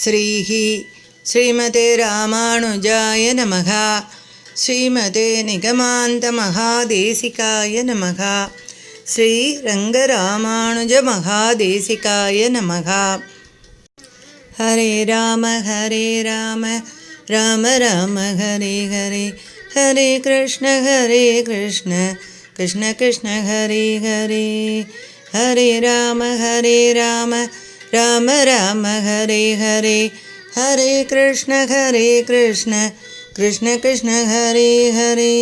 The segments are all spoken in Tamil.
ஸ்ரீஹி ஸ்ரீமதே ராமானுஜாய நமக. ஸ்ரீமதே நிகமாந்த மகாதேசிகாய நமக. ஸ்ரீ ரங்கராமானுஜ மகாதேசிகாய நமக. ஹரே ராம ராம ராம ஹரே ஹரே, ஹரே கிருஷ்ண கிருஷ்ண கிருஷ்ண ஹரே ஹரே. ஹரே ராம ராம ராம ஹரே ஹரே, ஹரே கிருஷ்ண கிருஷ்ண கிருஷ்ண ஹரே ஹரே.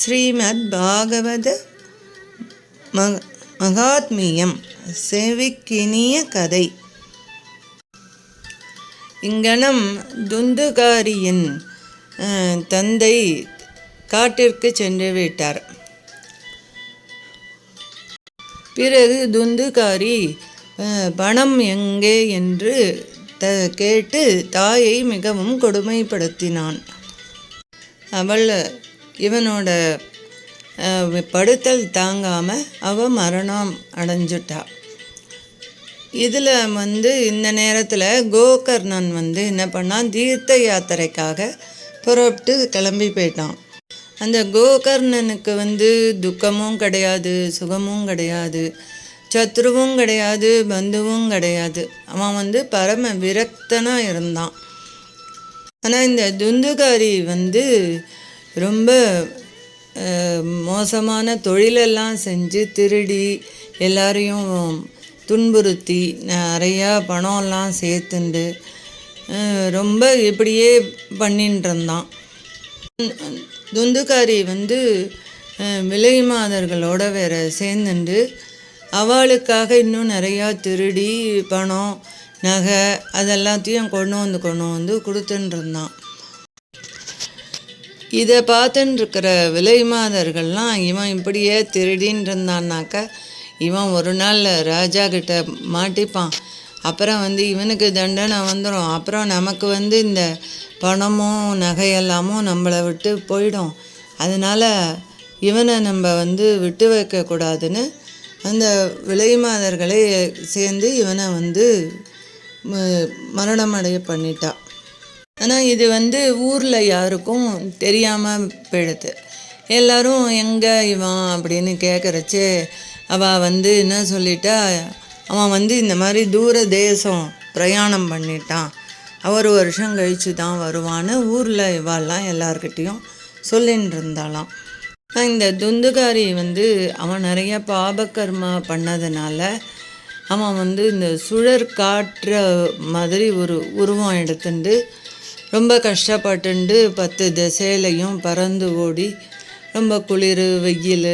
ஸ்ரீமத் பாகவத மகாத்மியம் செவிக்கினிய கதை. இங்கனம் துந்துகாரியின் தந்தை காட்டிற்கு சென்று விட்டார். பிறகு துந்துகாரி பணம் எங்கே என்று கேட்டு தாயை மிகவும் கொடுமைப்படுத்தினான். அவள் இவனோட படுத்தல் தாங்காமல் அவள் மரணம் அடைஞ்சிட்டா. இதில் இந்த நேரத்தில் கோகர்ணன் என்ன பண்ணான், தீர்த்த யாத்திரைக்காக புறப்பட்டு கிளம்பி போயிட்டான். அந்த கோகர்ணனுக்கு துக்கமும் கிடையாது, சுகமும் கிடையாது, சத்ருவும் கிடையாது, பந்துவும் கிடையாது. அவன் பரம விரக்தனாக இருந்தான். ஆனால் இந்த துந்துகாரி ரொம்ப மோசமான தொழிலெல்லாம் செஞ்சு திருடி எல்லாரையும் துன்புறுத்தி நிறையா பணம்லாம் சேர்த்துண்டு ரொம்ப இப்படியே பண்ணின்னு இருந்தான். துந்துகாரி விலை மாதர்களோட வேற சேர்ந்துண்டு அவளுக்காக இன்னும் நிறையா திருடி பணம் நகை அதெல்லாத்தையும் கொண்டு வந்து கொடுத்துட்டு இருந்தான். இதை பார்த்துட்டுருக்கிற விலை மாதர்கள்லாம் இவன் இப்படியே திருடின்னு இருந்தான்னாக்கா இவன் ஒரு நாள் ராஜா கிட்ட மாட்டிப்பான். அப்புறம் இவனுக்கு தண்டனை வந்துடும். அப்புறம் நமக்கு இந்த பணமும் நகையெல்லாமும் நம்மளை விட்டு போயிடும். அதனால் இவனை நம்ம விட்டு வைக்கக்கூடாதுன்னு அந்த விலை மாதர்களை சேர்ந்து இவனை மரணமடைய பண்ணிட்டா. ஆனால் இது ஊரில் யாருக்கும் தெரியாமல் போயிடுது. எல்லோரும் எங்கே இவன் அப்படின்னு கேட்குறச்சே அவள் என்ன சொல்லிட்டா, அவன் இந்த மாதிரி தூர தேசம் பிரயாணம் பண்ணிட்டான், ஒரு வருஷம் கழித்து தான் வருவான்னு ஊரில் இவாள்லாம் எல்லார்கிட்டையும் சொல்லின்னு இருந்தாலாம். இந்த துந்துகாரி அவன் நிறைய பாபகர்மா பண்ணதுனால அவன் இந்த சுழற் காற்ற மாதிரி ஒரு உருவம் எடுத்துட்டு ரொம்ப கஷ்டப்பட்டுண்டு 10 திசையிலையும் பறந்து ஓடி ரொம்ப குளிர் வெயில்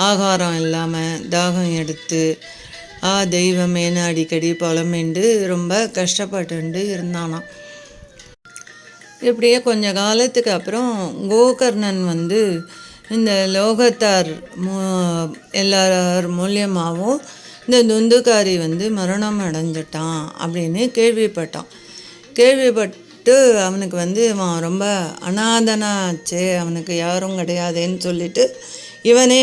ஆகாரம் இல்லாமல் தாகம் எடுத்து தெய்வமேனு அடிக்கடி புலம்பிண்டு ரொம்ப கஷ்டப்பட்டுண்டு இருந்தானாம். இப்படியே கொஞ்ச காலத்துக்கு அப்புறம் கோகர்ணன் இந்த லோகத்தார் எல்லார் மூலியமாகவும் இந்த துந்துகாரி மரணம் அடைஞ்சிட்டான் அப்படின்னு கேள்விப்பட்டான். கேள்விப்பட்டு அவனுக்கு அவன் ரொம்ப அநாதனாச்சே, அவனுக்கு யாரும் கிடையாதுன்னு சொல்லிட்டு இவனே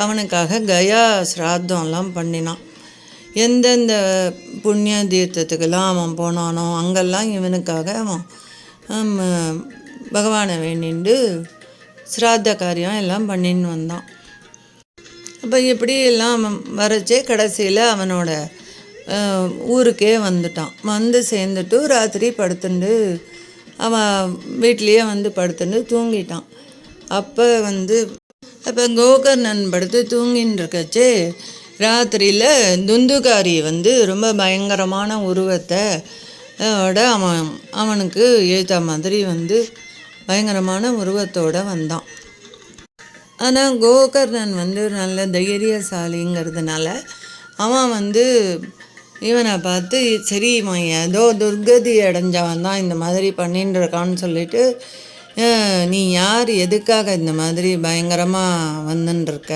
அவனுக்காக கயா சிராத்தம்லாம் பண்ணினான். எந்தெந்த புண்ணிய தீர்த்தத்துக்கெல்லாம் அவன் போனானோ அங்கெல்லாம் இவனுக்காக அவன் பகவானை வேண்டிண்டு சிராத்த காரியம் எல்லாம் பண்ணின்னு வந்தான். அப்போ இப்படி எல்லாம் வரைச்சே கடைசியில் அவனோட ஊருக்கே வந்துட்டான். சேர்ந்துட்டு ராத்திரி படுத்துண்டு அவன் வீட்லேயே படுத்துண்டு தூங்கிட்டான். அப்போ கோகர்ணன் படுத்து தூங்கின்னு இருக்கச்சே ராத்திரியில் துந்துகாரி ரொம்ப பயங்கரமான உருவத்தை அவனுக்கு ஏற்ற மாதிரி பயங்கரமான உருவத்தோடு வந்தான். ஆனால் கோகர்ணன் நல்ல தைரியசாலிங்கிறதுனால அவன் இவனை பார்த்து சரி இவன் ஏதோ துர்கதி அடைஞ்சவன் தான் இந்த மாதிரி பண்ணின்னு இருக்கான்னு சொல்லிட்டு, நீ யார், எதுக்காக இந்த மாதிரி பயங்கரமாக வந்துன்ருக்க,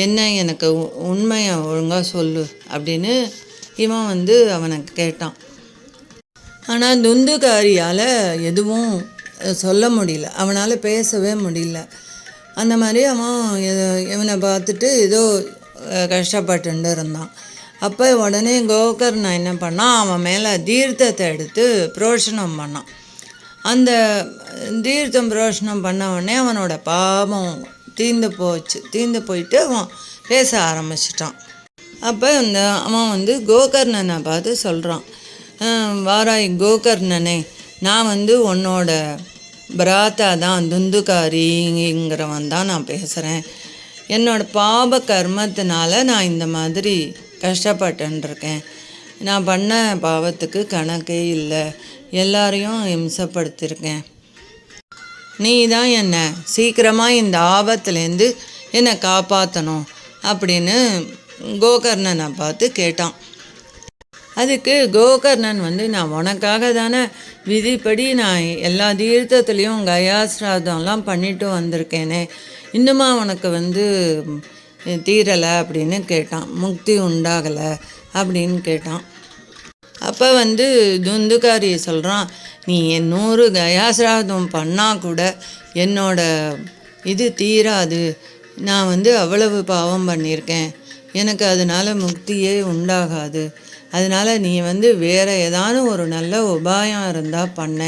என்ன எனக்கு உண்மையை ஒழுங்காக சொல்லு அப்படின்னு இவன் அவனை கேட்டான். ஆனால் துந்துகாரியால் எதுவும் சொல்ல முடியல, அவனால் பேசவே முடியல. அந்த மாதிரி அவன் இவனை பார்த்துட்டு ஏதோ கஷ்டப்பட்டு இருந்தான். அப்போ உடனே கோகர்ணன் என்ன பண்ணான், அவன் மேலே தீர்த்தத்தை எடுத்து புரோஷனம் பண்ணான். அந்த தீர்த்தம் புரோஷனம் பண்ண உடனே அவனோட பாவம் தீர்ந்து போயிட்டு அவன் பேச ஆரம்பிச்சிட்டான். அப்போ அவன் கோகர்ணனை பார்த்து சொல்கிறான், வாராய் கோகர்ணனே, நான் உன்னோட பிராத்தா தான், துந்துகாரிங்கிறவன் தான் நான் பேசுகிறேன். என்னோடய பாப கர்மத்தினால நான் இந்த மாதிரி கஷ்டப்பட்டுருக்கேன். நான் பண்ண பாவத்துக்கு கணக்கே இல்லை, எல்லாரையும் இம்சப்படுத்தியிருக்கேன். நீ தான் என்னை சீக்கிரமாக இந்த ஆபத்துலேருந்து என்னை காப்பாற்றணும் அப்படின்னு கோகர்ணனை பார்த்து கேட்டான். அதுக்கு கோகர்ணன் நான் உனக்காக தானே விதிப்படி நான் எல்லா தீர்த்தத்துலேயும் கயாஸ்ராதம்லாம் பண்ணிட்டு வந்திருக்கேனே, இன்னுமா உனக்கு தீரலை அப்படின்னு கேட்டான், முக்தி உண்டாகலை அப்படின்னு கேட்டான். அப்போ துந்துகாரி சொல்கிறான், நீ 100 கயாசிராதம் பண்ணால் கூட என்னோட இது தீராது. நான் அவ்வளவு பாவம் பண்ணியிருக்கேன், எனக்கு அதனால் முக்தியே உண்டாகாது. அதனால் நீ வேறு ஏதானு ஒரு நல்ல உபாயம் இருந்தால் பண்ண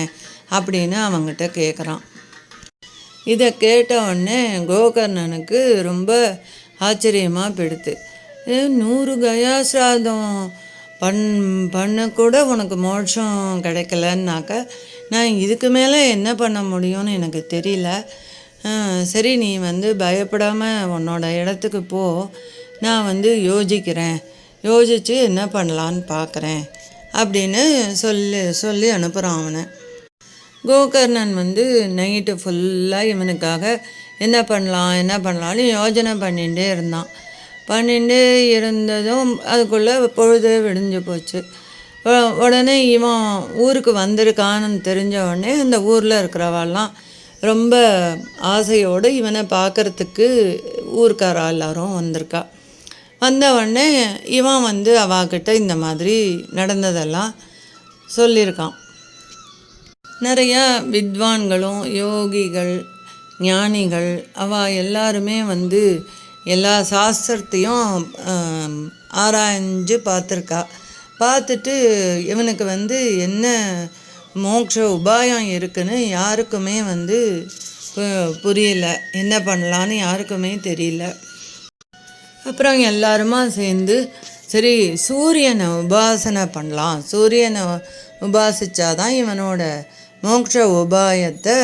அப்படின்னு அவங்ககிட்ட கேட்குறான். இதை கேட்ட உடனே கோகர்ணனுக்கு ரொம்ப ஆச்சரியமாக போயிடுது. 100 கயாசிராதம் பண்ண கூட உனக்கு மோட்சம் கிடைக்கலன்னாக்க நான் இதுக்கு மேலே என்ன பண்ண முடியும்னு எனக்கு தெரியல. சரி, நீ பயப்படாமல் உன்னோட இடத்துக்கு போ, நான் யோசிக்கிறேன், யோசித்து என்ன பண்ணலான்னு பார்க்குறேன் அப்படின்னு சொல்லி அனுப்புகிறான் அவனை. கோகர்ணன் நைட்டு ஃபுல்லாக இவனுக்காக என்ன பண்ணலான்னு யோஜனை பண்ணிகிட்டே இருந்தான். இருந்ததும் அதுக்குள்ளே பொழுது விடிஞ்சு போச்சு. உடனே இவன் ஊருக்கு வந்திருக்கான்னு தெரிஞ்ச உடனே அந்த ஊரில் இருக்கிறவாள்லாம் ரொம்ப ஆசையோடு இவனை பார்க்குறதுக்கு ஊருக்காரா எல்லாரும் வந்திருக்கா. வந்த உடனே இவன் அவாக்கிட்ட இந்த மாதிரி நடந்ததெல்லாம் சொல்லியிருக்கான். நிறையா வித்வான்களும் யோகிகள் ஞானிகள் எல்லாருமே எல்லா சாஸ்திரத்தையும் ஆராய்ஞ்சு பார்த்துருக்கா. பார்த்துட்டு இவனுக்கு என்ன மோட்ச உபாயம் இருக்குன்னு யாருக்குமே புரியல, என்ன பண்ணலான்னு யாருக்குமே தெரியல. அப்புறம் எல்லாருமா சேர்ந்து சரி சூரியனை உபாசனை பண்ணலாம், சூரியனை உபாசிச்சாதான் இவனோட மோட்ச உபாயத்தை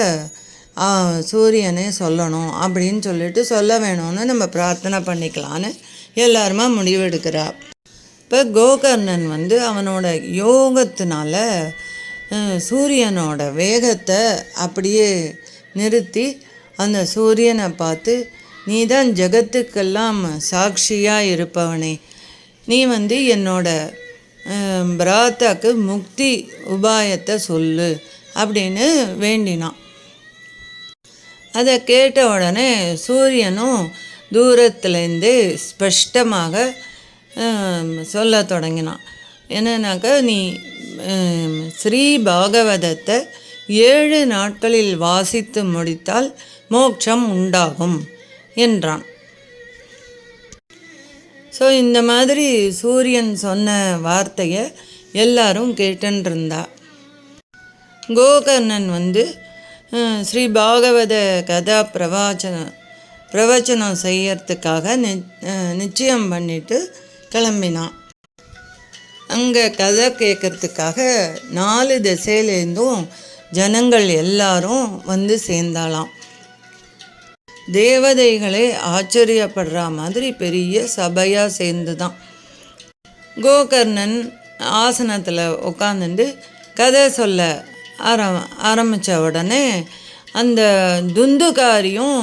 சூரியனே சொல்லணும் அப்படின்னு சொல்ல வேணும்னு நம்ம பிரார்த்தனை பண்ணிக்கலான்னு எல்லாருமா முடிவெடுக்கிறா. இப்போ கோகர்ணன் அவனோட யோகத்தினால சூரியனோட வேகத்தை அப்படியே நிறுத்தி அந்த சூரியனை பார்த்து, நீ தான் ஜகத்துக்கெல்லாம் சாட்சியாக இருப்பவனே, நீ என்னோட பிராத்தாக்கு முக்தி உபாயத்தை சொல்லு அப்படின்னு வேண்டினான். அதை கேட்ட உடனே சூரியனும் தூரத்துலேருந்தே ஸ்பஷ்டமாக சொல்ல தொடங்கினான். என்னன்னாக்கா, நீ ஸ்ரீ பாகவதத்தை 7 நாட்களில் வாசித்து முடித்தால் மோட்சம் உண்டாகும் என்றான். ஸோ இந்த மாதிரி சூரியன் சொன்ன வார்த்தையை எல்லாரும் கேட்டுருந்தா. கோகர்ணன் ஸ்ரீ பாகவத கதா பிரவச்சனம் செய்யறதுக்காக நிச்சயம் பண்ணிட்டு கிளம்பினான். அங்கே கதை கேட்கறதுக்காக 4 திசையிலேருந்தும் ஜனங்கள் எல்லாரும் சேர்ந்தாலாம். தேவதைகளே ஆச்சரியப்படுற மாதிரி பெரிய சபையாக சேர்ந்து தான். கோகர்ணன் ஆசனத்தில் உட்காந்துட்டு கதை சொல்ல ஆரம்பித்த உடனே அந்த துந்துகாரியும்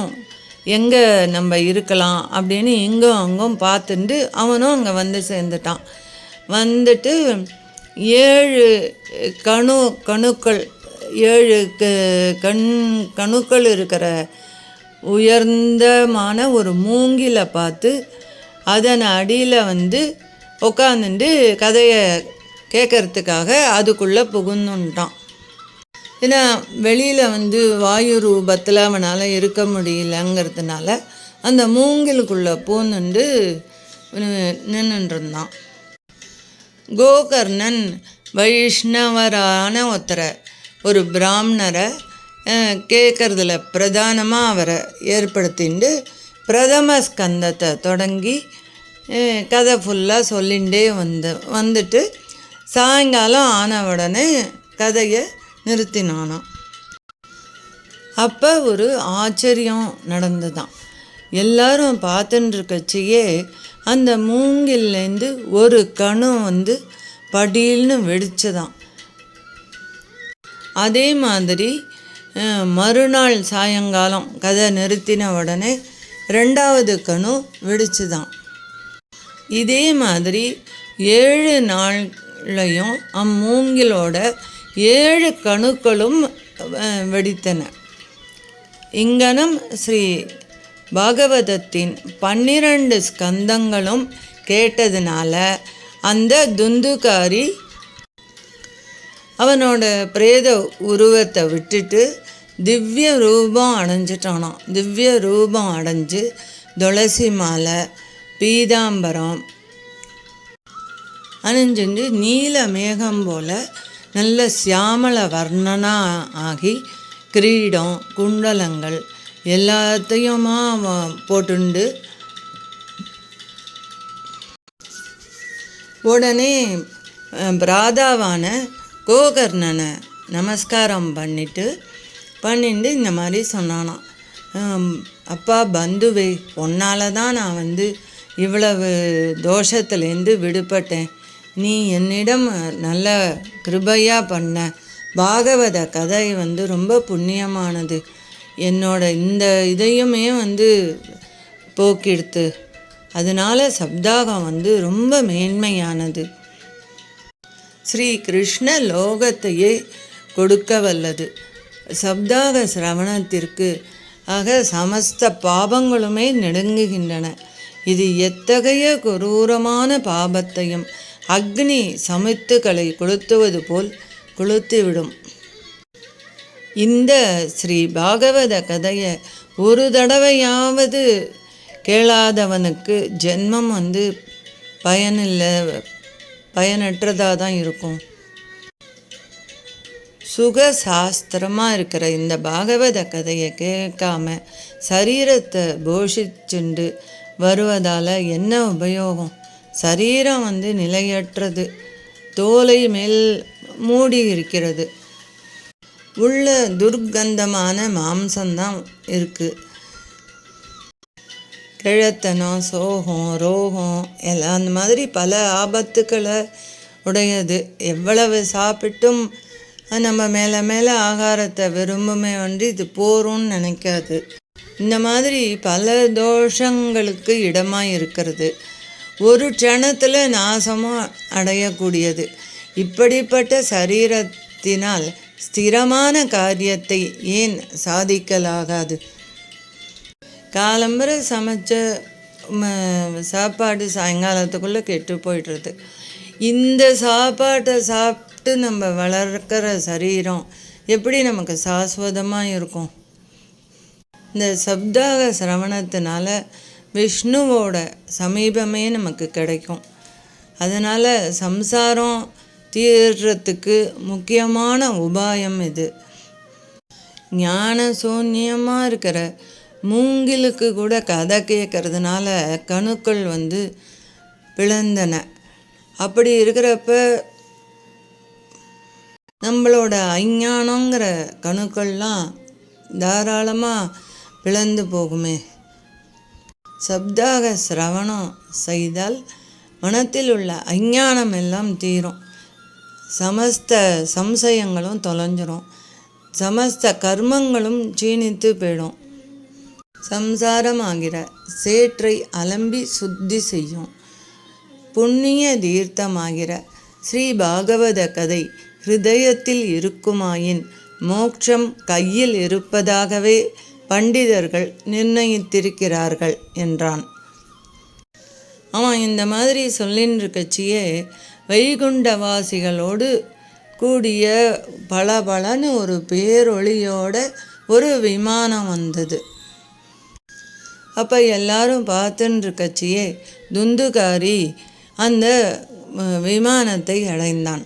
எங்கே நம்ம இருக்கலாம் அப்படின்னு இங்கும் அங்கும் பார்த்துட்டு அவனும் அங்கே சேர்ந்துட்டான். 7 கணுக்கள் 7 கணுக்கள் இருக்கிற உயர்ந்தமான ஒரு மூங்கில பார்த்து அதன் அடியில் உட்காந்துட்டு கதையை கேட்கறதுக்காக அதுக்குள்ளே புகுந்துட்டான். ஏன்னா வெளியில் வாயு ரூபத்தில் அவனால் இருக்க முடியலங்கிறதுனால அந்த மூங்கிலுக்குள்ளே பூந்துண்டு நின்றுருந்தான். கோகர்ணன் வைஷ்ணவரான ஒருத்தரை, ஒரு பிராமணரை கேட்குறதுல பிரதானமாக அவரை ஏற்படுத்திண்டு பிரதம ஸ்கந்தத்தை தொடங்கி கதை ஃபுல்லாக சொல்லிகிட்டே வந்துட்டு சாயங்காலம் ஆன உடனே கதையை நிறுத்தினானாம். அப்போ ஒரு ஆச்சரியம் நடந்துதான். எல்லாரும் பார்த்துட்டுருக்கச்சியே அந்த மூங்கில்லேருந்து ஒரு கணு படில்னு வெடிச்சதான். அதே மாதிரி மறுநாள் சாயங்காலம் கதை நிறுத்தின உடனே 2வது கணு வெடிச்சுதான். இதே மாதிரி 7 நாள்லையும் அம்மூங்கிலோட 7 கணுக்களும் வெடித்தன. இங்கனம் ஸ்ரீ பாகவதத்தின் 12 ஸ்கந்தங்களும் கேட்டதுனால அந்த துந்துகாரி அவனோட பிரேத உருவத்தை விட்டுட்டு திவ்ய ரூபம் அடைஞ்சிட்டானான். திவ்ய ரூபம் அடைஞ்சு துளசி மாலை பீதாம்பரம் அணிஞ்சுண்டு நீல மேகம் போல் நல்ல சியாமள வர்ணனா ஆகி கிரீடம் குண்டலங்கள் எல்லாத்தையுமா போட்டுண்டு உடனே பிராதாவான கோகர்ணனை நமஸ்காரம் பண்ணிட்டு இந்த மாதிரி சொன்னானான். அப்பா பந்துவே, உன்னால தான் நான் இவ்வளவு தோஷத்துலேருந்து விடுபட்டேன். நீ என்னிடம் நல்ல கிருபையாக பண்ண. பாகவத கதை ரொம்ப புண்ணியமானது. என்னோட இந்த இதையுமே போக்கிடுத்து. அதனால சப்தாகம் ரொம்ப மேன்மையானது. ஸ்ரீ கிருஷ்ண லோகத்தையே கொடுக்க வல்லது. சப்தாக சிரவணத்திற்கு ஆக சமஸ்த பாபங்களுமே நெடுங்குகின்றன. இது எத்தகைய கொரூரமான பாபத்தையும் அக்னி சமித்துக்களை கொளுத்துவது போல் கொளுத்திவிடும். இந்த ஸ்ரீ பாகவத கதையை ஒரு தடவையாவது கேளாதவனுக்கு ஜென்மம் பயனற்றதாக தான் இருக்கும். சுகசாஸ்திரமாக இருக்கிற இந்த பாகவத கதையை கேட்காம சரீரத்தை போஷிச்சுண்டு வருவதால் என்ன உபயோகம்? சரீரம் நிலையற்றது, தோலை மேல் மூடி இருக்கிறது, உள்ள துர்கந்தமான மாம்சம்தான் இருக்குது. கிழத்தனம், சோகம், ரோகம் எல்லாம் அந்த மாதிரி பல ஆபத்துக்களை உடையது. எவ்வளவு சாப்பிட்டும் நம்ம மேலே மேலே ஆகாரத்தை விரும்புமே இது போரும்னு நினைக்காது. இந்த மாதிரி பல தோஷங்களுக்கு இடமாக இருக்கிறது. ஒரு க்ஷணத்தில் நாசமும் அடையக்கூடியது. இப்படிப்பட்ட சரீரத்தினால் ஸ்திரமான காரியத்தை ஏன் சாதிக்கலாகாது? காலம்பரை சமைச்ச சாப்பாடு சாயங்காலத்துக்குள்ளே கெட்டு போய்டுறது. இந்த சாப்பாட்டை சாப்பிட்டு நம்ம வளர்க்கிற சரீரம் எப்படி நமக்கு சாஸ்வதமாக இருக்கும்? இந்த சப்தாக சிரவணத்தினால விஷ்ணுவோட சமீபமே நமக்கு கிடைக்கும். அதனால் சம்சாரம் தீர்றதுக்கு முக்கியமான உபாயம் இது. ஞான சூன்யமாக இருக்கிற மூங்கிலுக்கு கூட கதை கேட்கறதுனால கணுக்கள் பிளந்தன. அப்படி இருக்கிறப்ப நம்மளோட அஞ்ஞானங்கிற கணுக்கள்லாம் தாராளமாக பிளந்து போகுமே. சப்தாக சிரவணம் செய்தால் மனத்தில் உள்ள அஞ்ஞானம் எல்லாம் தீரும், சமஸ்த சம்சயங்களும் தொலைஞ்சிரும், சமஸ்த கர்மங்களும் சீனித்து போயிடும். சம்சாரமாகிற சேற்றை அலம்பி சுத்தி செய்யும். புண்ணிய தீர்த்தமாகிற ஸ்ரீ பாகவத கதை ஹிருதயத்தில் இருக்குமாயின் மோட்சம் கையில் இருப்பதாகவே பண்டிதர்கள் நிர்ணயித்திருக்கிறார்கள் என்றான். அவன் இந்த மாதிரி சொல்லின்னு இருக்கச்சியே வைகுண்டவாசிகளோடு கூடிய பளபளன்னு ஒரு பேரொளியோட ஒரு விமானம் வந்தது. அப்போ எல்லாரும் பார்த்துன்னு இருக்கச்சியே துந்துகாரி அந்த விமானத்தை அடைந்தான்.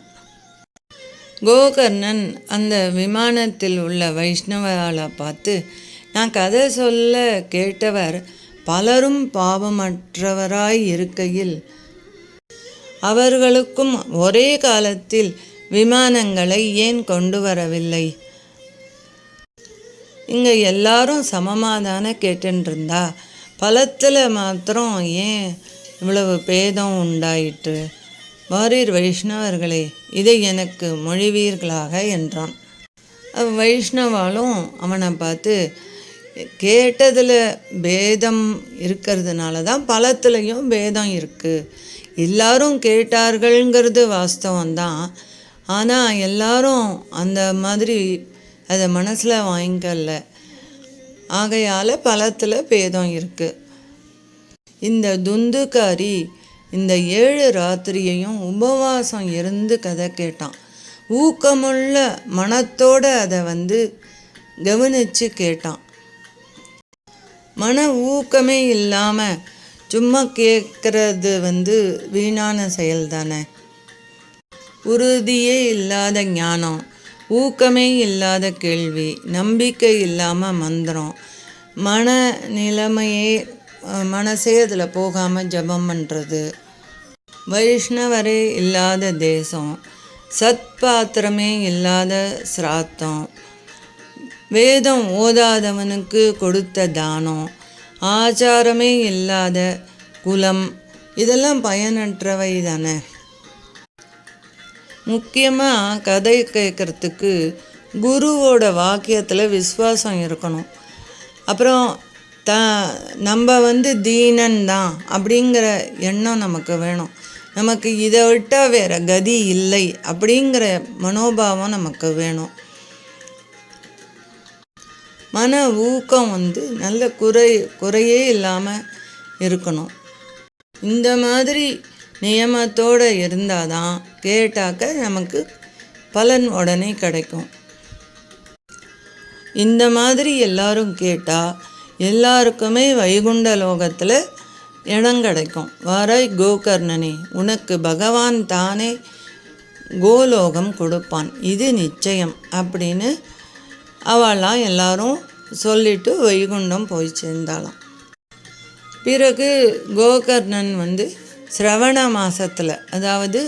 கோகர்ணன் அந்த விமானத்தில் உள்ள வைஷ்ணவாலை பார்த்து, நான் கதை சொல்ல கேட்டவர் பலரும் பாவமற்றவராய் இருக்கையில் அவர்களுக்கும் ஒரே காலத்தில் விமானங்களை ஏன் கொண்டு வரவில்லை? இங்கே எல்லாரும் சமமாதானே கேட்டுருந்தா, பலத்தில் மாத்திரம் ஏன் இவ்வளவு பேதம் உண்டாயிற்று? வாரீர் வைஷ்ணவர்களே, இதை எனக்கு மொழிவீர்களாக என்றான். வைஷ்ணவாலும் அவனை பார்த்து, கேட்டதில் பேதம் இருக்கிறதுனால தான் பலத்துலேயும் பேதம் இருக்குது. எல்லாரும் கேட்டார்கள்ங்கிறது வாஸ்தவம்தான். ஆனால் எல்லாரும் அந்த மாதிரி அதை மனசில் வாங்கிக்கல. ஆகையால் பலத்தில் பேதம் இருக்குது. இந்த துந்துக்காரி இந்த 7 ராத்திரியையும் உபவாசம் இருந்து கதை கேட்டான். ஊக்கமுள்ள மனத்தோடு அதை கவனித்து கேட்டான். மன ஊக்கமே இல்லாமல் சும்மா கேட்கறது வீணான செயல் தானே. உறுதியே இல்லாத ஞானம், ஊக்கமே இல்லாத கேள்வி, நம்பிக்கை இல்லாமல் மந்திரம், மன நிலைமையே மனசே அதில் போகாமல் ஜபம் பண்ணுறது, வைஷ்ணவரே இல்லாத தேசம், சத்பாத்திரமே இல்லாத சிராத்தம், வேதம் ஓதாதவனுக்கு கொடுத்த தானம், ஆச்சாரமே இல்லாத குலம், இதெல்லாம் பயனற்றவை தானே. முக்கியமாக கதை கேட்குறதுக்கு குருவோட வாக்கியத்தில் விஸ்வாசம் இருக்கணும். அப்புறம் நம்ம தீனன் தான் அப்படிங்கிற எண்ணம் நமக்கு வேணும். நமக்கு இதை விட்டால் வேறு கதி இல்லை அப்படிங்கிற மனோபாவம் நமக்கு வேணும். மன ஊக்கம் நல்ல குறையே இல்லாமல் இருக்கணும். இந்த மாதிரி நியமத்தோடு இருந்தால் தான் கேட்டாக்க நமக்கு பலன் உடனே கிடைக்கும். இந்த மாதிரி எல்லாரும் கேட்டால் எல்லாருக்குமே வைகுண்ட லோகத்தில் இடம் கிடைக்கும். வாராய் கோகர்ணனே, உனக்கு பகவான் தானே கோலோகம் கொடுப்பான், இது நிச்சயம் அப்படின்னு அவளாம் எல்லாரும் சொல்லிட்டு வைகுண்டம் போய் சேர்ந்தாளாம். பிறகு கோகர்ணன் சிரவண மாதத்தில், அதாவது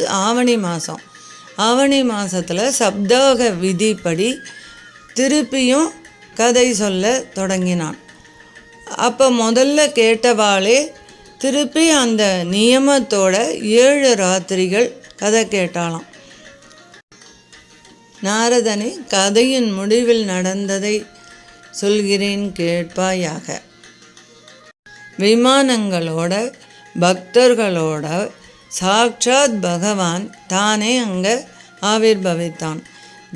ஆவணி மாதத்தில் சப்தாக விதிப்படி திருப்பியும் கதை சொல்ல தொடங்கினான். அப்போ முதல்ல கேட்டவாளே திருப்பி அந்த நியமத்தோட 7 ராத்திரிகள் கதை கேட்டாளாம். நாரதனே, கதையின் முடிவில் நடந்ததை சொல்கிறேன் கேட்பாயாக. விமானங்களோட பக்தர்களோட சாட்சாத் பகவான் தானே அங்கே ஆவிர்பவித்தான்.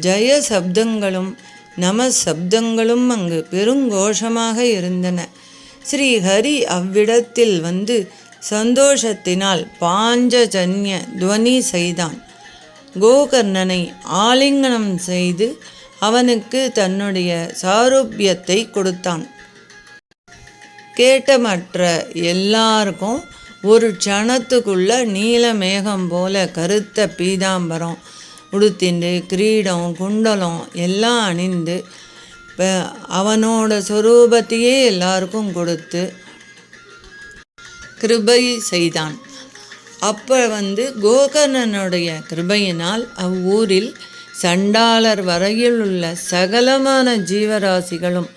ஜெய சப்தங்களும் நம சப்தங்களும் அங்கு பெருங்கோஷமாக இருந்தன. ஸ்ரீஹரி அவ்விடத்தில் சந்தோஷத்தினால் பாஞ்சஜன்ய துவனி செய்தான். கோகர்ணனை ஆலிங்கனம் செய்து அவனுக்கு தன்னுடைய சாரூபியத்தை கொடுத்தான். கேட்ட மற்ற எல்லாருக்கும் ஒரு க்ஷணத்துக்குள்ள நீல மேகம் போல கருத்த பீதாம்பரம் உடுத்திண்டு கிரீடம் குண்டலம் எல்லாம் அணிந்து அவனோட சொரூபத்தையே எல்லாருக்கும் கொடுத்து கிருபை செய்தான். அப்போ கோகர்ணனுடைய கிருபையினால் அவ்வூரில் சண்டாளர் வரையில் உள்ள சகலமான ஜீவராசிகளும்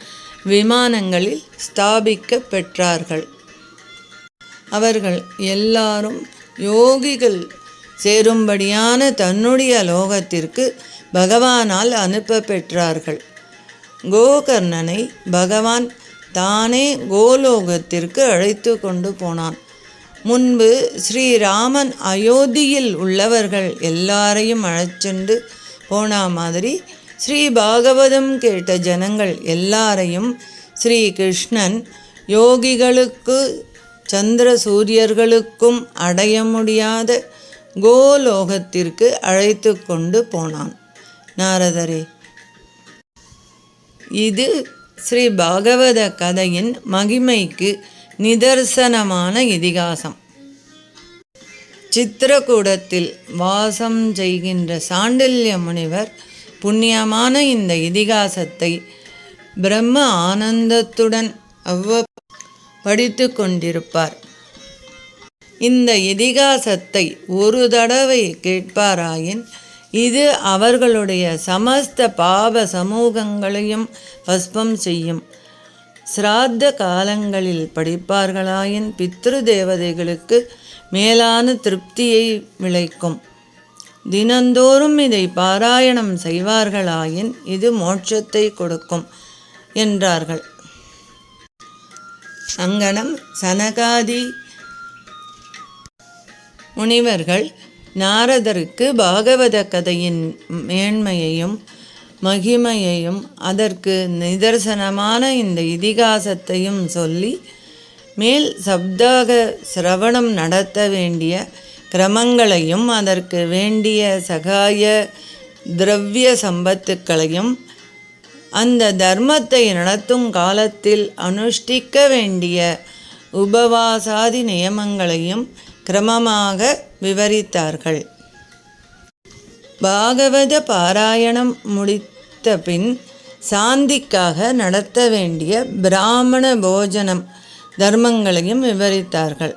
விமானங்களில் ஸ்தாபிக்க பெற்றார்கள். அவர்கள் எல்லாரும் யோகிகள் சேரும்படியான தன்னுடைய லோகத்திற்கு பகவானால் அனுப்ப பெற்றார்கள். கோகர்ணனை பகவான் தானே கோலோகத்திற்கு அழைத்து கொண்டு போனான். முன்பு ஸ்ரீராமன் அயோத்தியில் உள்ளவர்கள் எல்லாரையும் அழைச்சென்று போன மாதிரி ஸ்ரீ பாகவதம் கேட்ட ஜனங்கள் எல்லாரையும் ஸ்ரீ கிருஷ்ணன் யோகிகளுக்கு சந்திர சூரியர்களுக்கும் அடைய முடியாத கோலோகத்திற்கு அழைத்து கொண்டு போனான். நாரதரே, இது ஸ்ரீ பாகவத கதையின் மகிமைக்கு நிதர்சனமான இதிகாசம். சித்திரகூடத்தில் வாசம் செய்கின்ற சாண்டில்ய முனிவர் புண்ணியமான இந்த இதிகாசத்தை பிரம்ம ஆனந்தத்துடன் படித்து கொண்டிருப்பார். இந்த இதிகாசத்தை ஒரு தடவை கேட்பாராயின் இது அவர்களுடைய சமஸ்த பாப சமூகங்களையும் பஸ்பம் செய்யும். சிராத்த காலங்களில் படிப்பார்களாயின் பித்ரு தேவதைகளுக்கு மேலான திருப்தியை விளைக்கும். தினந்தோறும் இதை பாராயணம் செய்வார்களாயின் இது மோட்சத்தை கொடுக்கும் என்றார்கள். அங்கனம் சனகாதி முனிவர்கள் நாரதருக்கு பாகவத கதையின் மேன்மையையும் மகிமையையும் அதற்கு நிதர்சனமான இந்த இதிகாசத்தையும் சொல்லி மேல் சப்தாக சிரவணம் நடத்த வேண்டிய கிரமங்களையும் அதற்கு வேண்டிய சகாய திரவிய சம்பத்துக்களையும் அந்த தர்மத்தை நடத்தும் காலத்தில் அனுஷ்டிக்க வேண்டிய உபவாசாதி நியமங்களையும் கிரமமாக விவரித்தார்கள். பாகவத பாராயணம் முடித்த பின் சாந்திக்காக நடத்த வேண்டிய பிராமண போஜனம் தர்மங்களையும் விவரித்தார்கள்.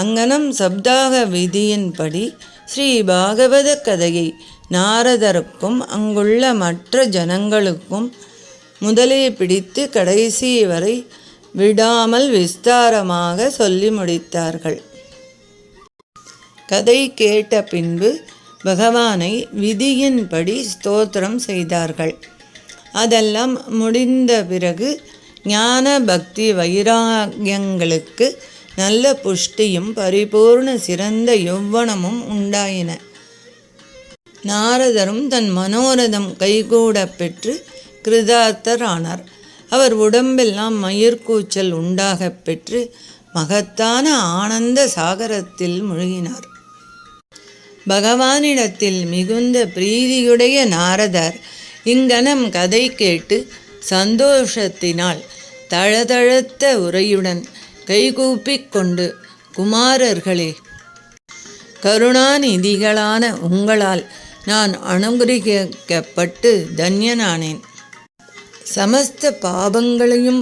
அங்கனம் சப்தாக விதியின்படி ஸ்ரீ பாகவத கதையை நாரதருக்கும் அங்குள்ள மற்ற ஜனங்களுக்கும் முதலே பிடித்து கடைசி வரை விடாமல் விஸ்தாரமாக சொல்லி முடித்தார்கள். கதை கேட்ட பின்பு பகவானை விதியின்படி ஸ்தோத்திரம் செய்தார்கள். அதெல்லாம் முடிந்த பிறகு ஞான பக்தி வைராகியங்களுக்கு நல்ல புஷ்டியும் பரிபூர்ண சிறந்த யௌவனமும் உண்டாயின. நாரதரும் தன் மனோரதம் கைகூட பெற்று கிருதார்த்தரானார். அவர் உடம்பெல்லாம் மயிர்கூச்சல் உண்டாக பெற்று மகத்தான ஆனந்த சாகரத்தில் முழுகினார். பகவானிடத்தில் மிகுந்த பிரீதியுடைய நாரதர் இங்கனம் கதை கேட்டு சந்தோஷத்தினால் தழதழத்த உரையுடன் கைகூப்பிக் கொண்டு, குமாரர்களே, கருணாநிதிகளான உங்களால் நான் அனுகிரகிக்கப்பட்டு தன்யனானேன். சமஸ்த பாபங்களையும்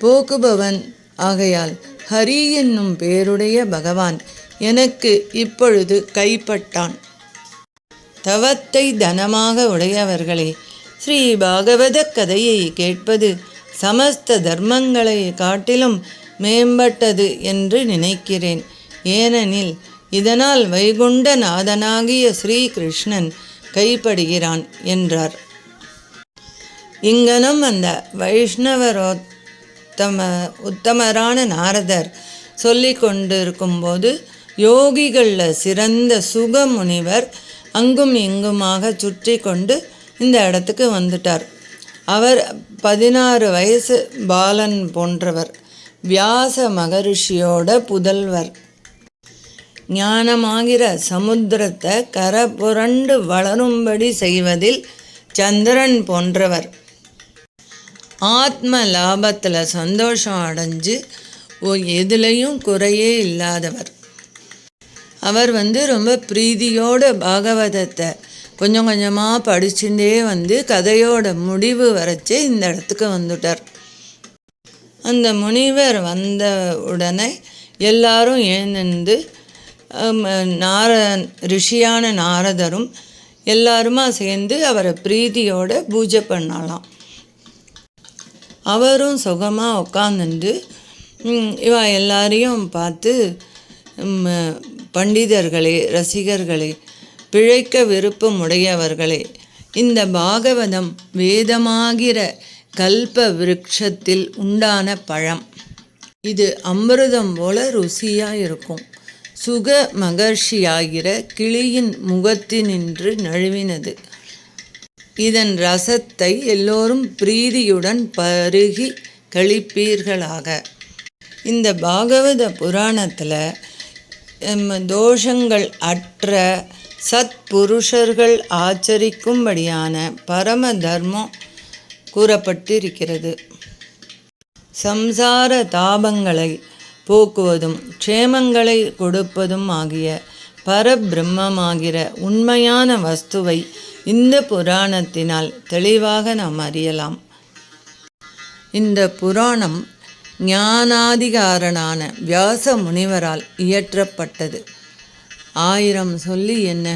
போக்குபவன் ஆகையால் ஹரி என்னும் பேருடைய பகவான் எனக்கு இப்பொழுது கைப்பட்டான். தவத்தை தனமாக உடையவர்களே, ஸ்ரீ பாகவத கதையை கேட்பது சமஸ்த தர்மங்களை காட்டிலும் மேம்பட்டது என்று நினைக்கிறேன். ஏனெனில் இதனால் வைகுண்ட நாதனாகிய ஸ்ரீ கிருஷ்ணன் கைப்படுகிறான் என்றார். இங்கனம் அந்த உத்தமரான நாரதர் சொல்லி கொண்டிருக்கும்போது யோகிகளில் சிறந்த சுக முனிவர் அங்கும் இங்குமாக சுற்றி கொண்டு இந்த இடத்துக்கு வந்துட்டார். அவர் 16 வயசு பாலன் போன்றவர். வியாச மகரிஷியோட புதல்வர். ஞானமாகிற சமுத்திரத்தை கரை புரண்டு வளரும்படி செய்வதில் சந்திரன் போன்றவர். ஆத்ம லாபத்தில் சந்தோஷம் அடைஞ்சு எதுலேயும் குறையே இல்லாதவர். அவர் ரொம்ப பிரீதியோட பாகவதத்தை கொஞ்சம் கொஞ்சமாக படிச்சுட்டே கதையோட முடிவு வரைச்சே இந்த இடத்துக்கு வந்துட்டார். அந்த முனிவர் வந்த உடனே எல்லாரும் எழுந்து ரிஷியான நாரதரும் எல்லாருமா சேர்ந்து அவரை பிரீதியோட பூஜை பண்ணலாம். அவரும் சுகமாக உட்காந்துட்டு இவ எல்லாரையும் பார்த்து, பண்டிதர்களே, ரசிகர்களே, பிழைக்க விருப்பம் உடையவர்களே, இந்த பாகவதம் வேதமாகிற கல்ப விருட்சத்தில் உண்டான பழம். இது அமிர்தம் போல ருசியாக இருக்கும். சுக மகர்ஷியாகிற கிளியின் முகத்தினின்று நழுவினது. இதன் ரசத்தை எல்லோரும் பிரீதியுடன் பருகி கழிப்பீர்களாக. இந்த பாகவத புராணத்தில் தோஷங்கள் அற்ற சத்புருஷர்கள் ஆச்சரிக்கும்படியான பரம தர்மம் கூறப்பட்டிருக்கிறது. சம்சார தாபங்களை போக்குவதும் க்ஷேமங்களை கொடுப்பதும் ஆகிய பரபிரம்மமாகிற உண்மையான வஸ்துவை இந்த புராணத்தினால் தெளிவாக நாம் அறியலாம். இந்த புராணம் ஞானாதிகாரனான வியாச முனிவரால் இயற்றப்பட்டது. 1000 சொல்லி என்ன,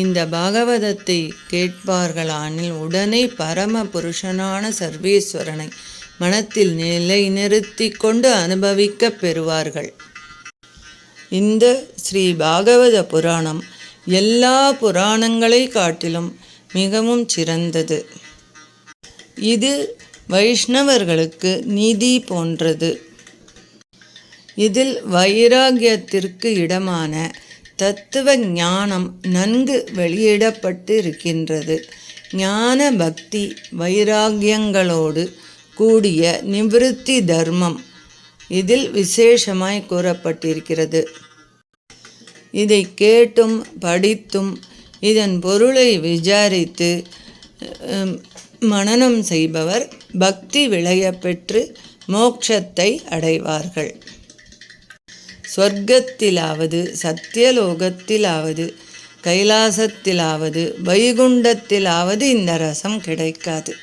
இந்த பாகவதத்தை கேட்பார்களானில் உடனே பரம புருஷனான சர்வேஸ்வரனை மனத்தில் நிலைநிறுத்தி கொண்டு அனுபவிக்கப் பெறுவார்கள். இந்த ஸ்ரீ பாகவத புராணம் எல்லா புராணங்களை காட்டிலும் மிகவும் சிறந்தது. இது வைஷ்ணவர்களுக்கு நீதி போன்றது. இதில் வைராகியத்திற்கு இடமான தத்துவ ஞானம் நன்கு வெளியிடப்பட்டு இருக்கின்றது. ஞான பக்தி வைராகியங்களோடு கூடிய நிவிருத்தி தர்மம் இதில் விசேஷமாய் கூறப்பட்டிருக்கிறது. இதை கேட்டும் படித்தும் இதன் பொருளை விசாரித்து மனனம் செய்பவர் பக்தி விளைய பெற்று மோட்சத்தை அடைவார்கள். சொர்க்கத்திலாவது சத்தியலோகத்திலாவது கைலாசத்திலாவது வைகுண்டத்திலாவது இந்த ரசம் கிடைக்காது.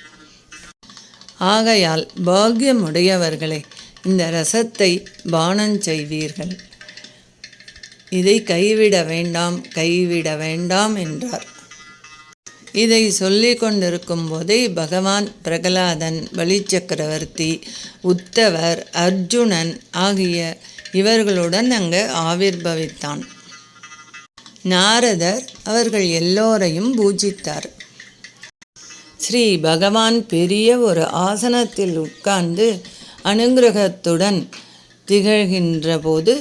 ஆகையால் பாக்கியமுடையவர்களே இந்த ரசத்தை பானம் செய்வீர்கள். இதை கைவிட வேண்டாம் என்றார். இதை சொல்லி கொண்டிருக்கும் போதே பகவான் பிரகலாதன், பலி சக்கரவர்த்தி, உத்தவர், அர்ஜுனன் ஆகிய இவர்களுடன் அங்கு ஆவிர்பவித்தான். நாரதர் அவர்கள் எல்லோரையும் பூஜித்தார். ஸ்ரீ பகவான் பெரிய ஒரு ஆசனத்தில் உட்கார்ந்து அனுக்கிரகத்துடன் திகழ்கின்ற போது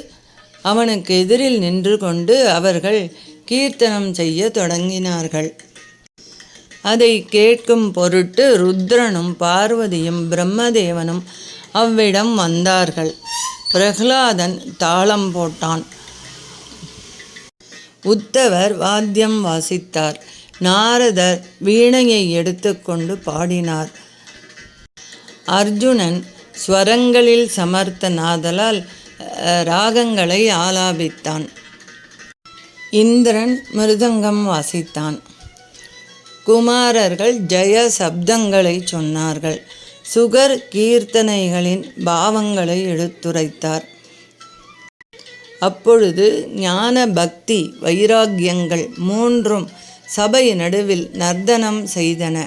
அவனுக்கு எதிரில் நின்று கொண்டு அவர்கள் கீர்த்தனம் செய்ய தொடங்கினார்கள். அதை கேட்கும் பொருட்டு ருத்ரனும் பார்வதியும் பிரம்மதேவனும் அவ்விடம் வந்தார்கள். பிரகலாதன் தாளம் போட்டான். உத்தவர் வாத்தியம் வாசித்தார். நாரதர் வீணையை எடுத்துக்கொண்டு பாடினார். அர்ஜுனன் ஸ்வரங்களில் சமர்த்தனாதலால் ராகங்களை ஆலாபித்தான். இந்திரன் மிருதங்கம் வாசித்தான். குமாரர்கள் ஜெய சப்தங்களை சொன்னார்கள். சுகர் கீர்த்தனைகளின் பாவங்களை எடுத்துரைத்தார். அப்பொழுது ஞான பக்தி வைராக்கியங்கள் மூன்றும் சபை நடுவில் நர்த்தனம் செய்தன.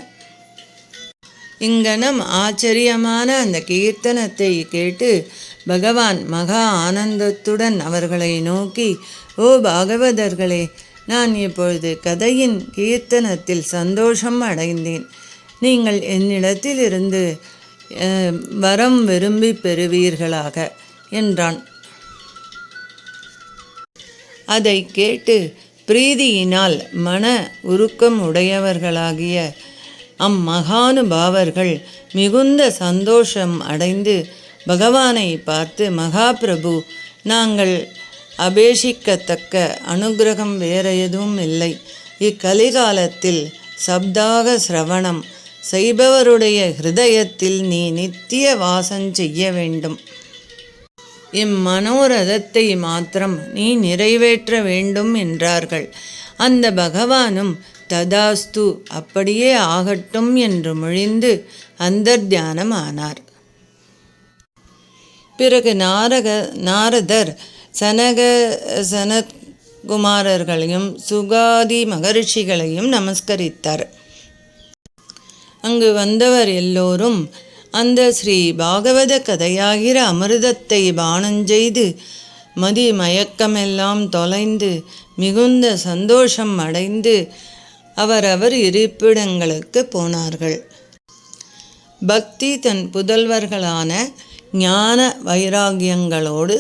இங்கனம் ஆச்சரியமான அந்த கீர்த்தனத்தை கேட்டு பகவான் மகா ஆனந்தத்துடன் அவர்களை நோக்கி, ஓ பாகவதர்களே, நான் இப்பொழுது கதையின் கீர்த்தனத்தில் சந்தோஷம் அடைந்தேன். நீங்கள் என்னிடத்திலிருந்து வரம் விரும்பி பெறுவீர்களாக என்றான். அதை கேட்டு பிரீதியினால் மன உருக்கம் உடையவர்களாகிய அம்மகானுபாவர்கள் மிகுந்த சந்தோஷம் அடைந்து பகவானை பார்த்து, மகாபிரபு, நாங்கள் அபேஷிக்கத்தக்க அனுகிரகம் வேற எதுவும் இல்லை. இக்கலிகாலத்தில் சப்தாக சிரவணம் செய்பவருடைய ஹிருதயத்தில் நீ நித்திய வாசம் செய்ய வேண்டும். இம்மனோரதத்தை மாத்திரம் நீ நிறைவேற்ற வேண்டும் என்றார்கள். அந்த பகவானும் ததாஸ்து, அப்படியே ஆகட்டும் என்று மொழிந்து அந்தர்த்தியானம் ஆனார். பிறகு நாரதர் சனத்குமாரர்களையும் சுகாதி மகரிஷிகளையும் நமஸ்கரித்தார். அங்கு வந்தவர் எல்லோரும் அந்த ஸ்ரீ பாகவத கதையாகிற அமிர்தத்தை பானஞ்செய்து மதி மயக்கமெல்லாம் தொலைந்து மிகுந்த சந்தோஷம் அடைந்து அவரவர் இருப்பிடங்களுக்கு போனார்கள். பக்தி தன் புதல்வர்களான ஞான வைராகியங்களோடு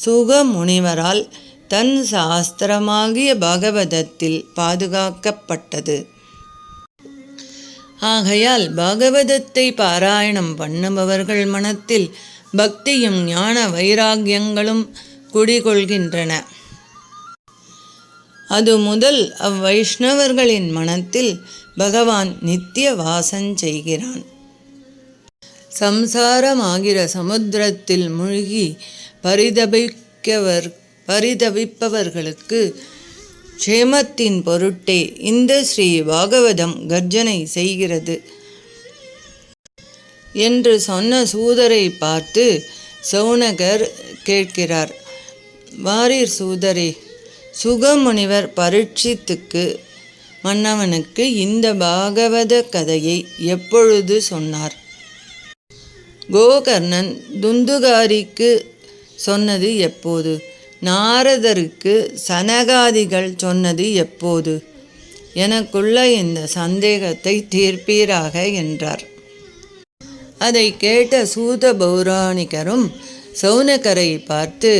சுக முனிவரால் தன் சாஸ்திரமாகிய பாகவதத்தில் பாதுகாக்கப்பட்டது. ஆகையால் பாகவதத்தை பாராயணம் பண்ணுபவர்கள் மனத்தில் பக்தியும் ஞான வைராகியங்களும் குடிகொள்கின்றன. அது முதல் அவ்வைஷ்ணவர்களின் மனத்தில் பகவான் நித்திய வாசம் செய்கிறான். சம்சாரமாகிற சமுத்திரத்தில் மூழ்கி பரிதபிப்பவர்களுக்கு க்ஷேமத்தின் பொருட்டே இந்த ஸ்ரீ பாகவதம் கர்ஜனை செய்கிறது என்று சொன்ன சூதரை பார்த்து சௌனகர் கேட்கிறார். வாரீர் சூதரே, சுகமுனிவர் பரீட்சித்துக்கு மன்னவனுக்கு இந்த பாகவத கதையை எப்பொழுது சொன்னார்? கோகர்ணன் துந்துகாரிக்கு சொன்னது எப்போது? நாரதருக்கு சனகாதிகள் சொன்னது எப்போது? எனக்குள்ள இந்த சந்தேகத்தை தீர்ப்பீராக என்றார். அதை கேட்ட சூத பௌராணிகரும் சௌனகரை பார்த்து,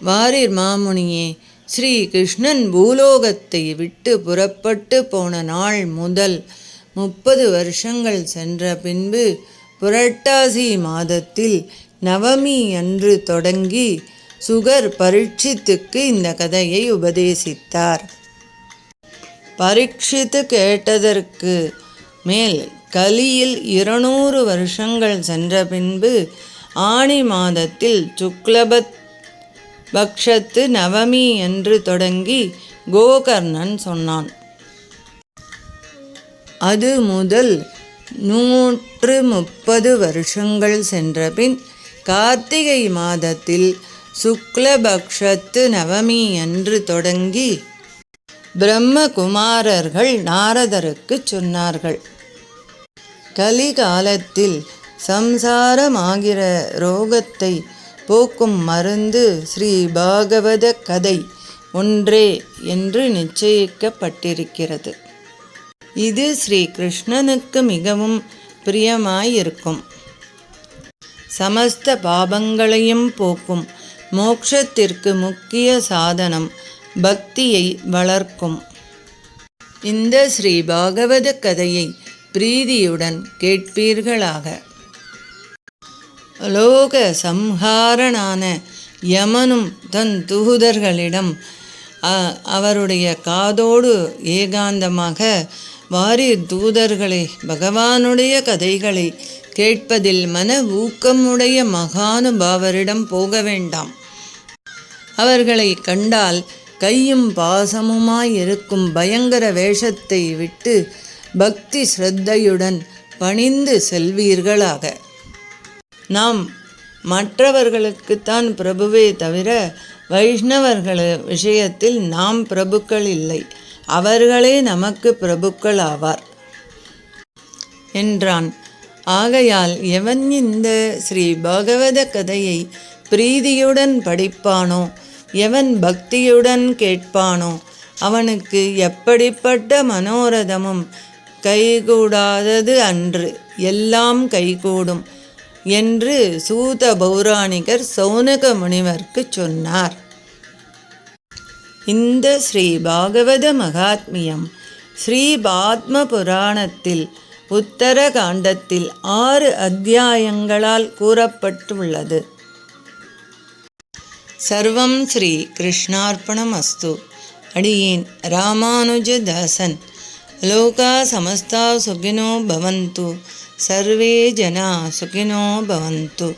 வாரீர் மாமுனியே, ஸ்ரீ கிருஷ்ணன் பூலோகத்தை விட்டு புறப்பட்டு போன நாள் முதல் 30 வருஷங்கள் சென்ற பின்பு புரட்டாசி மாதத்தில் நவமி அன்று தொடங்கி சுகர் பரீட்சித்துக்கு இந்த கதையை உபதேசித்தார். பரீட்சித்து கேட்டதற்கு மேல் கலியில் 200 வருஷங்கள் சென்ற பின்பு ஆனி மாதத்தில் சுக்லபத் பக்ஷத்து நவமி என்று தொடங்கி கோகர்ணன் சொன்னான். அது முதல் 130 வருஷங்கள் சென்ற பின் கார்த்திகை மாதத்தில் சுக்லபக்ஷத்து நவமி என்று தொடங்கி பிரம்மகுமாரர்கள் நாரதருக்கு சொன்னார்கள். கலிகாலத்தில் சம்சாரமாகிற ரோகத்தை போக்கும் மருந்து ஸ்ரீ பாகவத கதை ஒன்றே என்று நிச்சயிக்கப்பட்டிருக்கிறது. இது ஸ்ரீ கிருஷ்ணனுக்கு மிகவும் பிரியமாயிருக்கும். சமஸ்த பாபங்களையும் போக்கும் மோட்சத்திற்கு முக்கிய சாதனம் பக்தியை வளர்க்கும். இந்த ஸ்ரீ பாகவத கதையை பிரீதியுடன் கேட்பீர்களாக. லோக சம்ஹாரனான யமனும் தன் தூதர்களிடம் அவருடைய காதோடு ஏகாந்தமாக, வாரீர் தூதர்களே, பகவானுடைய கதைகளை கேட்பதில் மன ஊக்கமுடைய மகானுபாவரிடம் போக வேண்டாம். அவர்களை கண்டால் கையும் பாசமுமாயிருக்கும் பயங்கர வேஷத்தை விட்டு பக்தி ஸ்ரத்தையுடன் பணிந்து செல்வீர்களாக. நாம் மற்றவர்களுக்குத்தான் பிரபுவே தவிர வைஷ்ணவர்கள் விஷயத்தில் நாம் பிரபுக்கள் இல்லை, அவர்களே நமக்கு பிரபுக்கள் ஆவார் என்றான். ஆகையால் எவன் இந்த ஸ்ரீ பாகவத கதையை பிரீதியுடன் படிப்பானோ, எவன் பக்தியுடன் கேட்பானோ, அவனுக்கு எப்படிப்பட்ட மனோரதமும் கைகூடாதது அன்று, எல்லாம் கைகூடும் என்று சூத பௌராணிகர் சௌனக முனிவர்க்கு சொன்னார். இந்த ஸ்ரீ பாகவத மகாத்மியம் ஸ்ரீ பாத்ம புராணத்தில் உத்தர காண்டத்தில் 6 அத்தியாயங்களால் கூறப்பட்டுள்ளது. சர்வம் ஸ்ரீ கிருஷ்ணார்ப்பணமஸ்து. அடியேன் ராமானுஜதாசன். லோகா சமஸ்தா சுகினோ பவந்து. சர்வே ஜனா சுகினோ பவந்து.